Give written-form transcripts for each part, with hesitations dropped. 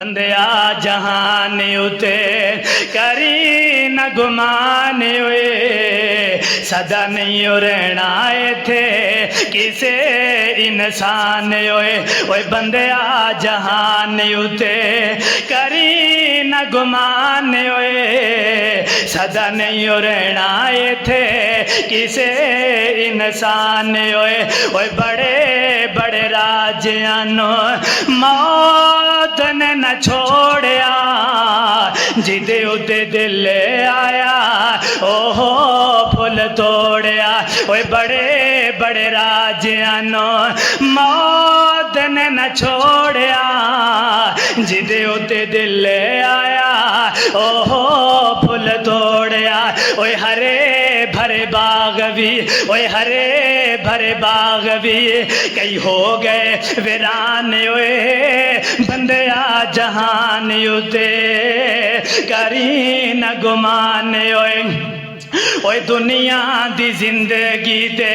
बंदिया जहान उते करी न गुमान हुए सदा नहीं रहना थे किसे इंसान होए ओए बंदिया जहान उते करी न गुमान होए सदा नहीं रहना थे किसे इंसान होए ओए बड़े बड़े राजियानो मौत ने न छोड़िया जिदे उते दिल आया ओहो फुल तोड़िया ओए बड़े बड़े राजियानो मौत ने न छोड़िया जिदे उते दिल आया ओहो फुल तोड़िया ओए हरे भरे बाग भी ओए हरे भरे बाग भी कई हो गए वीरान ओए बंदिया जहान उते करी न गुमान ओए ओए दुनिया दी जिंदगी ते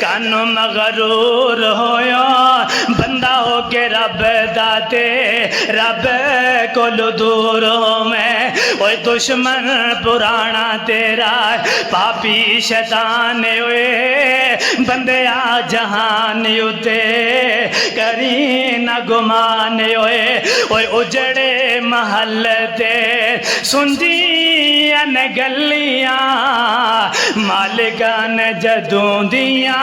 कानू मगरूर होया बंदा हो के रब दाते रब कोल दूर हो मैं ओए दुश्मन पुराना तेरा पापी शैतान ओए बंदिया जहान उते करी न गुमान ओए ओए उजड़े महल ते सुंदियां न गलियां मालिकान जदों दिया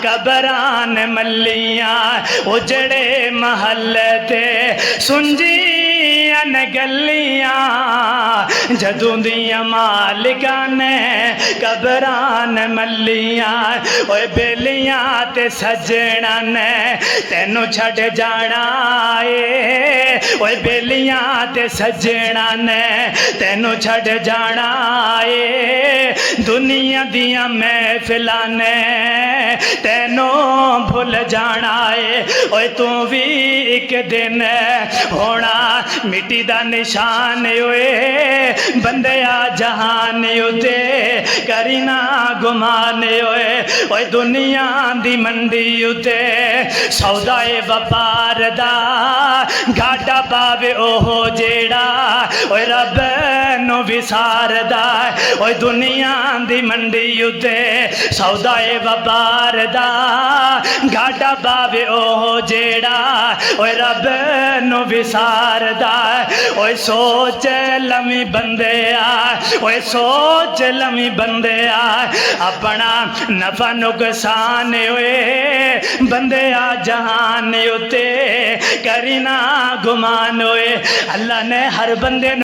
कबरान मलियां उजड़े महल ते सुंजियां गलियां जदों दिया मालिकान कबरान मलियां ओए बेलियां ते सजना ने तेनू छड़ जाना ए ओए बेलियां ते सजना ने तेनू छड़ जाना ए दुनिया दिया महफिलां ने तेनों भुल जाना है ओए तू भी एक दिन होना मिट्टी दा निशान ओए बंदिया जहान उते करी ना गुमान ओए ओए दुनिया दी मंडी उते सौदाए व्यापार दा घाटा पावे ओहो जेड़ा ओए रब नु विसारदा ओए दुनिया दी मंडी उते सौदाए व्यापार दा घाटा पावे ओहो जेड़ा ओए रब नु विसारदा ओए सोच लमी बंदिया ओए सोच लमी बंदिया अपना नफा नुकसान ओए बंदिया जहान उते करी ना गुमान ओए अल्लाह ने हर बंदे